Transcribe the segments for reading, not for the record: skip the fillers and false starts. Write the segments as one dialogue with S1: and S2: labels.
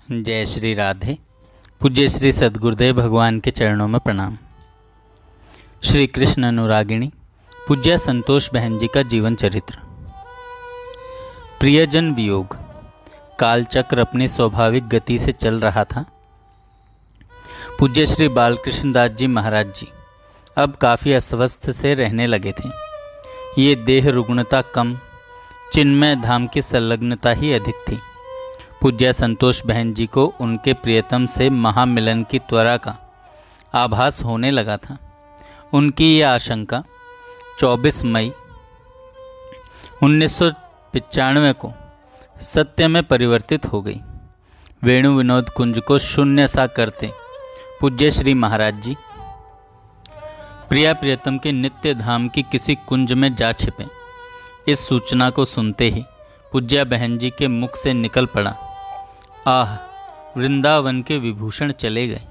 S1: जय श्री राधे। पूज्य श्री सद्गुरुदेव भगवान के चरणों में प्रणाम। श्री कृष्ण अनुरागिणी पूज्य संतोष बहन जी का जीवन चरित्र। प्रियजन वियोग। कालचक्र अपनी स्वाभाविक गति से चल रहा था। पूज्य श्री बालकृष्ण दास जी महाराज जी अब काफ़ी अस्वस्थ से रहने लगे थे। ये देह रुग्णता कम, चिन्मय धाम की संलग्नता ही अधिक थी। पूज्य संतोष बहन जी को उनके प्रियतम से महामिलन की त्वरा का आभास होने लगा था। उनकी यह आशंका 24 मई 1995 को सत्य में परिवर्तित हो गई। वेणु विनोद कुंज को शून्य सा करते पूज्य श्री महाराज जी प्रिया प्रियतम के नित्य धाम की किसी कुंज में जा छिपे। इस सूचना को सुनते ही पूज्या बहन जी के मुख से निकल पड़ा, आह, वृंदावन के विभूषण चले गए।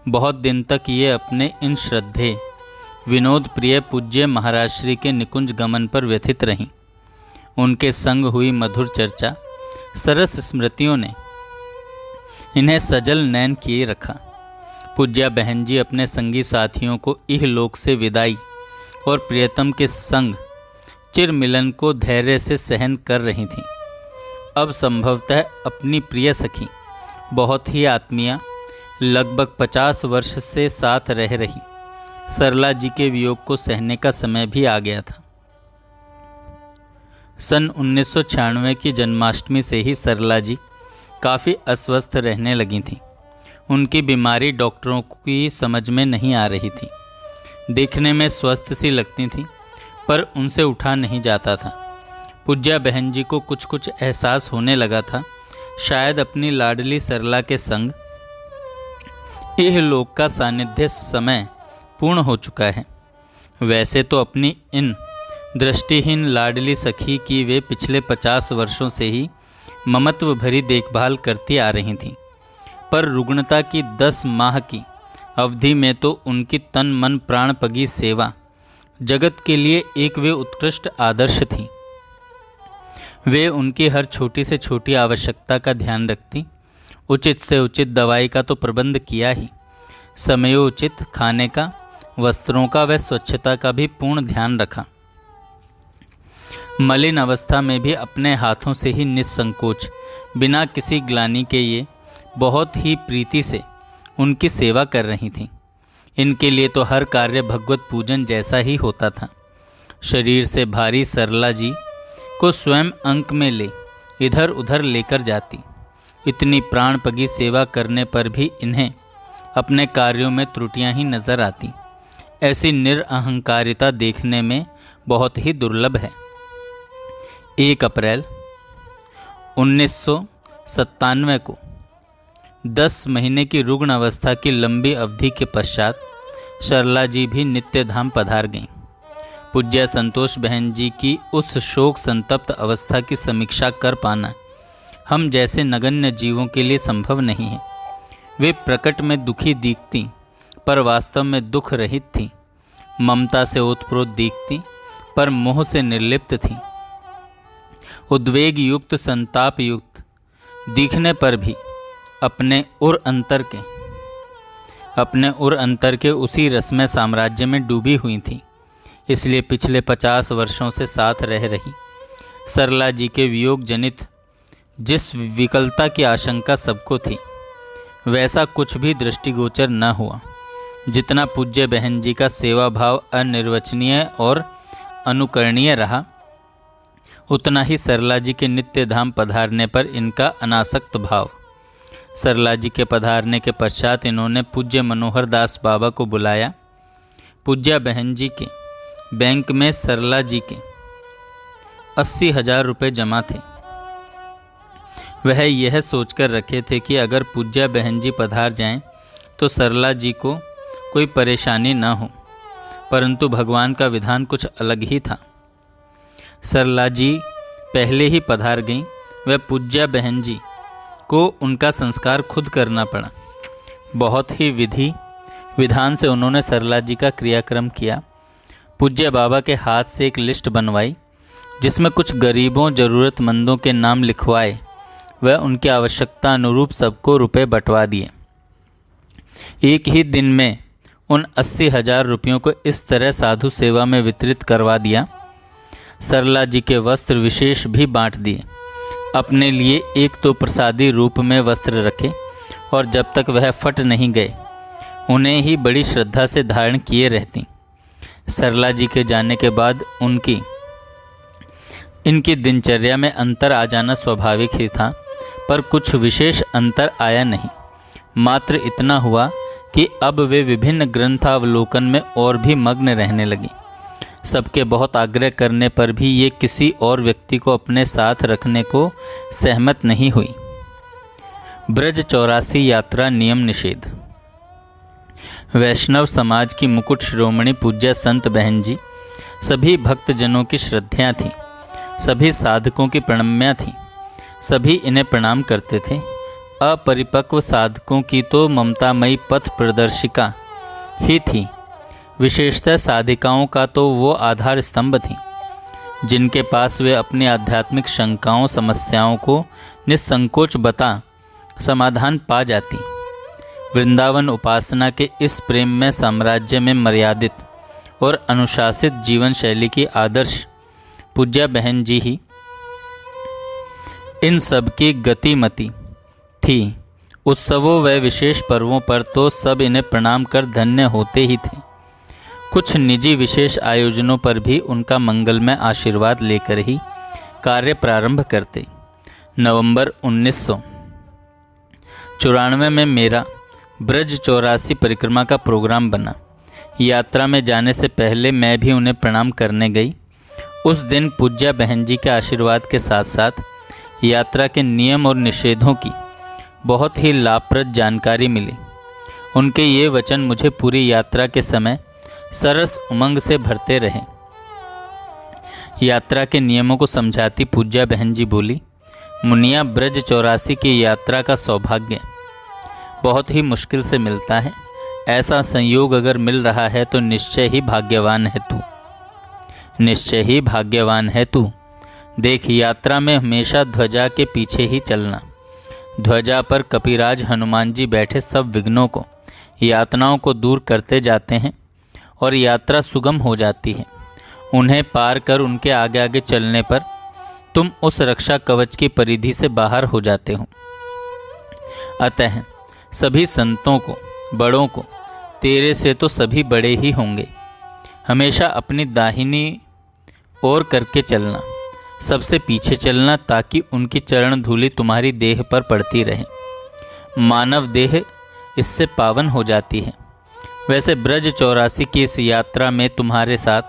S1: बहुत दिन तक ये अपने इन श्रद्धेय विनोद प्रिय पूज्य महाराज श्री के निकुंज गमन पर व्यथित रहीं। उनके संग हुई मधुर चर्चा, सरस स्मृतियों ने इन्हें सजल नयन किए रखा। पूज्या बहन जी अपने संगी साथियों को इहलोक से विदाई और प्रियतम के संग चिर मिलन को धैर्य से सहन कर रही थीं। अब संभवतः अपनी प्रिय सखी, बहुत ही आत्मीय, लगभग 50 वर्ष से साथ रह रही सरला जी के वियोग को सहने का समय भी आ गया था। सन 1996 की जन्माष्टमी से ही सरला जी काफ़ी अस्वस्थ रहने लगी थीं। उनकी बीमारी डॉक्टरों की समझ में नहीं आ रही थी। देखने में स्वस्थ सी लगती थीं, पर उनसे उठा नहीं जाता था। पूज्या बहन जी को कुछ कुछ एहसास होने लगा था, शायद अपनी लाडली सरला के संग यह लोक का सानिध्य समय पूर्ण हो चुका है। वैसे तो अपनी इन दृष्टिहीन लाडली सखी की वे पिछले 50 वर्षों से ही ममत्व भरी देखभाल करती आ रही थीं, पर रुग्णता की 10 माह की अवधि में तो उनकी तन मन प्राण पगी सेवा जगत के लिए एक वे उत्कृष्ट आदर्श थी। वे उनकी हर छोटी से छोटी आवश्यकता का ध्यान रखती। उचित से उचित दवाई का तो प्रबंध किया ही, समयोचित खाने का, वस्त्रों का व स्वच्छता का भी पूर्ण ध्यान रखा। मलिन अवस्था में भी अपने हाथों से ही निसंकोच, बिना किसी ग्लानि के ये बहुत ही प्रीति से उनकी सेवा कर रही थीं। इनके लिए तो हर कार्य भगवत पूजन जैसा ही होता था। शरीर से भारी सरला जी को स्वयं अंक में ले इधर उधर लेकर जाती। इतनी प्राणपगी सेवा करने पर भी इन्हें अपने कार्यों में त्रुटियां ही नजर आती। ऐसी निरअहंकारिता देखने में बहुत ही दुर्लभ है। 1 अप्रैल 1997 को 10 महीने की रुग्ण अवस्था की लंबी अवधि के पश्चात सरला जी भी नित्य धाम पधार गईं। पूज्य संतोष बहन जी की उस शोक संतप्त अवस्था की समीक्षा कर पाना हम जैसे नगण्य जीवों के लिए संभव नहीं है। वे प्रकट में दुखी दिखती, पर वास्तव में दुख रहित थीं। ममता से ओतप्रोत दिखती, पर मोह से निर्लिप्त थीं। उद्वेग युक्त, संताप युक्त दिखने पर भी अपने उर अंतर के उसी रसमय साम्राज्य में डूबी हुई थीं। इसलिए पिछले 50 वर्षों से साथ रह रही सरला जी के वियोग जनित जिस विकलता की आशंका सबको थी, वैसा कुछ भी दृष्टिगोचर न हुआ। जितना पूज्य बहन जी का सेवा भाव अनिर्वचनीय और अनुकरणीय रहा, उतना ही सरला जी के नित्य धाम पधारने पर इनका अनासक्त भाव। सरला जी के पधारने के पश्चात इन्होंने पूज्य मनोहर दास बाबा को बुलाया। पूज्या बहन जी के बैंक में सरला जी के 80,000 रुपये जमा थे। वह यह सोचकर रखे थे कि अगर पूज्या बहन जी पधार जाएं तो सरला जी को कोई परेशानी न हो, परंतु भगवान का विधान कुछ अलग ही था। सरला जी पहले ही पधार गईं। वह पूज्या बहन जी को उनका संस्कार खुद करना पड़ा। बहुत ही विधि विधान से उन्होंने सरला जी का क्रियाक्रम किया। पूज्य बाबा के हाथ से एक लिस्ट बनवाई, जिसमें कुछ गरीबों ज़रूरतमंदों के नाम लिखवाए वह उनकी आवश्यकता अनुरूप सबको रुपए बंटवा दिए। एक ही दिन में उन 80,000 रुपयों को इस तरह साधु सेवा में वितरित करवा दिया। सरला जी के वस्त्र विशेष भी बांट दिए। अपने लिए एक तो प्रसादी रूप में वस्त्र रखे और जब तक वह फट नहीं गए उन्हें ही बड़ी श्रद्धा से धारण किए रहती। सरला जी के जाने के बाद इनकी दिनचर्या में अंतर आ जाना स्वाभाविक ही था, पर कुछ विशेष अंतर आया नहीं। मात्र इतना हुआ कि अब वे विभिन्न ग्रंथावलोकन में और भी मग्न रहने लगी। सबके बहुत आग्रह करने पर भी ये किसी और व्यक्ति को अपने साथ रखने को सहमत नहीं हुई। ब्रज 84 यात्रा नियम निषेध। वैष्णव समाज की मुकुट श्रोमणी पूज्य संत बहन जी सभी भक्तजनों की श्रद्धा थी, सभी साधकों की प्रणम्या थी, सभी इन्हें प्रणाम करते थे। अपरिपक्व साधकों की तो ममतामयी पथ प्रदर्शिका ही थी। विशेषतः साधिकाओं का तो वो आधार स्तंभ थी जिनके पास वे अपनी आध्यात्मिक शंकाओं समस्याओं को निस्संकोच बता समाधान पा जाती। वृंदावन उपासना के इस प्रेम में साम्राज्य में मर्यादित और अनुशासित जीवन शैली की आदर्श पूज्या बहन जी ही इन सब की गतिमती थी। उत्सवों व विशेष पर्वों पर तो सब इन्हें प्रणाम कर धन्य होते ही थे। कुछ निजी विशेष आयोजनों पर भी उनका मंगलमय आशीर्वाद लेकर ही कार्य प्रारंभ करते। नवंबर 1994 में मेरा ब्रज 84 परिक्रमा का प्रोग्राम बना। यात्रा में जाने से पहले मैं भी उन्हें प्रणाम करने गई। उस दिन पूज्या बहन जी के आशीर्वाद के साथ साथ यात्रा के नियम और निषेधों की बहुत ही लाभप्रद जानकारी मिली। उनके ये वचन मुझे पूरी यात्रा के समय सरस उमंग से भरते रहे। यात्रा के नियमों को समझाती पूज्या बहन जी बोली, मुनिया ब्रज 84 की यात्रा का सौभाग्य बहुत ही मुश्किल से मिलता है। ऐसा संयोग अगर मिल रहा है तो निश्चय ही भाग्यवान है तू, निश्चय ही भाग्यवान है तू। देख, यात्रा में हमेशा ध्वजा के पीछे ही चलना। ध्वजा पर कपिराज हनुमान जी बैठे सब विघ्नों को, यातनाओं को दूर करते जाते हैं और यात्रा सुगम हो जाती है। उन्हें पार कर उनके आगे आगे चलने पर तुम उस रक्षा कवच की परिधि से बाहर हो जाते हो। अतः सभी संतों को, बड़ों को, तेरे से तो सभी बड़े ही होंगे, हमेशा अपनी दाहिनी ओर करके चलना, सबसे पीछे चलना, ताकि उनकी चरण धूलि तुम्हारी देह पर पड़ती रहे। मानव देह इससे पावन हो जाती है। वैसे ब्रज 84 की इस यात्रा में तुम्हारे साथ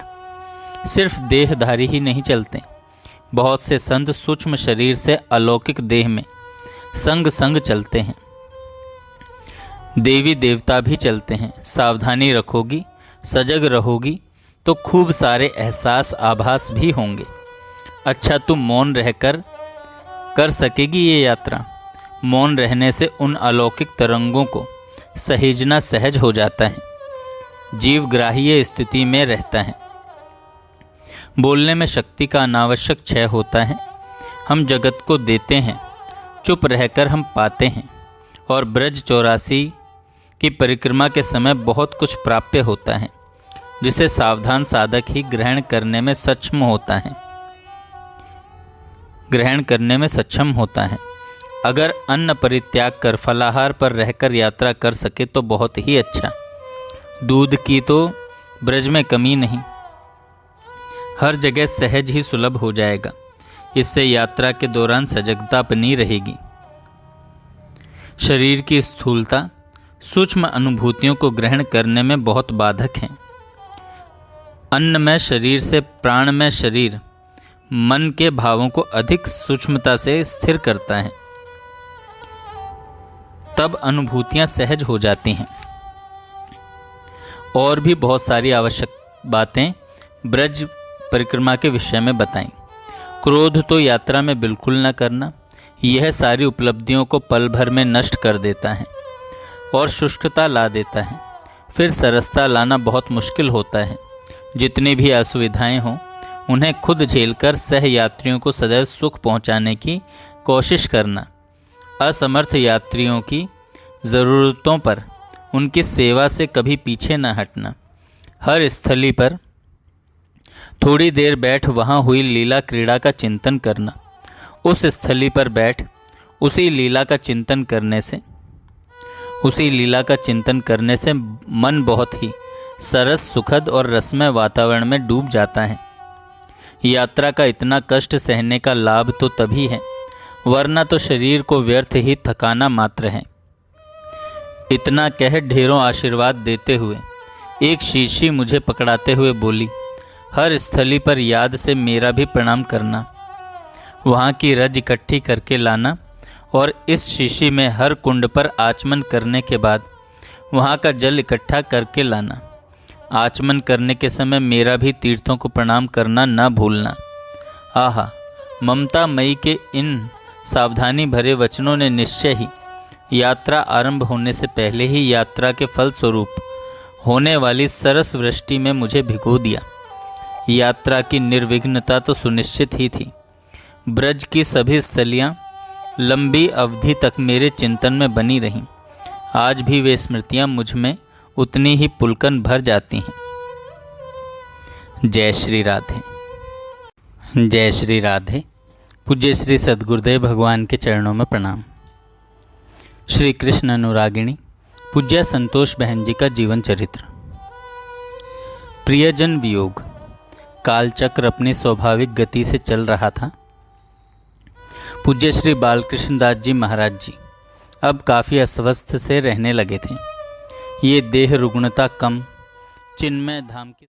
S1: सिर्फ देहधारी ही नहीं चलते, बहुत से संत सूक्ष्म शरीर से अलौकिक देह में संग संग चलते हैं। देवी देवता भी चलते हैं। सावधानी रखोगी, सजग रहोगी तो खूब सारे एहसास आभास भी होंगे। अच्छा, तुम मौन रहकर कर सकेगी ये यात्रा। मौन रहने से उन अलौकिक तरंगों को सहेजना सहज हो जाता है, जीव ग्राह्य स्थिति में रहता है। बोलने में शक्ति का अनावश्यक क्षय होता है। हम जगत को देते हैं, चुप रहकर हम पाते हैं। और ब्रज 84 की परिक्रमा के समय बहुत कुछ प्राप्य होता है जिसे सावधान साधक ही ग्रहण करने में सक्षम होता है। अगर अन्न परित्याग कर फलाहार पर रहकर यात्रा कर सके तो बहुत ही अच्छा। दूध की तो ब्रज में कमी नहीं, हर जगह सहज ही सुलभ हो जाएगा। इससे यात्रा के दौरान सजगता बनी रहेगी। शरीर की स्थूलता सूक्ष्म अनुभूतियों को ग्रहण करने में बहुत बाधक है। अन्न में शरीर से प्राण में शरीर मन के भावों को अधिक सूक्ष्मता से स्थिर करता है, तब अनुभूतियां सहज हो जाती हैं। और भी बहुत सारी आवश्यक बातें ब्रज परिक्रमा के विषय में बताई। क्रोध तो यात्रा में बिल्कुल न करना, यह सारी उपलब्धियों को पल भर में नष्ट कर देता है और शुष्कता ला देता है। फिर सरसता लाना बहुत मुश्किल होता है। जितनी भी असुविधाएं हों उन्हें खुद झेलकर सह यात्रियों को सदैव सुख पहुंचाने की कोशिश करना असमर्थ यात्रियों की ज़रूरतों पर उनकी सेवा से कभी पीछे न हटना, हर स्थली पर थोड़ी देर बैठ वहाँ हुई लीला क्रीड़ा का चिंतन करना, उस स्थली पर बैठ उसी लीला का चिंतन करने से मन बहुत ही सरस, सुखद और रसमय वातावरण में डूब जाता है। यात्रा का इतना कष्ट सहने का लाभ तो तभी है, वरना तो शरीर को व्यर्थ ही थकाना मात्र है। इतना कह ढेरों आशीर्वाद देते हुए एक शिष्य मुझे पकड़ाते हुए बोली, हर स्थली पर याद से मेरा भी प्रणाम करना, वहाँ की रज इकट्ठी करके लाना और इस शीशी में हर कुंड पर आचमन करने के बाद वहाँ का जल इकट्ठा करके लाना। आचमन करने के समय मेरा भी तीर्थों को प्रणाम करना न भूलना। आहा, ममता मई के इन सावधानी भरे वचनों ने निश्चय ही यात्रा आरंभ होने से पहले ही यात्रा के फल स्वरूप होने वाली सरस वृष्टि में मुझे भिगो दिया। यात्रा की निर्विघ्नता तो सुनिश्चित ही थी। ब्रज की सभी स्थलियाँ लंबी अवधि तक मेरे चिंतन में बनी रहीं। आज भी वे स्मृतियाँ मुझ में उतनी ही पुलकन भर जाती हैं। जय श्री राधे। जय श्री राधे। पूज्य श्री सद्गुरुदेव भगवान के चरणों में प्रणाम। श्री कृष्ण अनुरागिणी पूज्य संतोष बहन जी का जीवन चरित्र। प्रियजन वियोग। कालचक्र अपनी स्वाभाविक गति से चल रहा था। पूज्य श्री बालकृष्ण दास जी महाराज जी अब काफ़ी अस्वस्थ से रहने लगे थे। ये देह रुग्णता कम, चिन्मय धाम की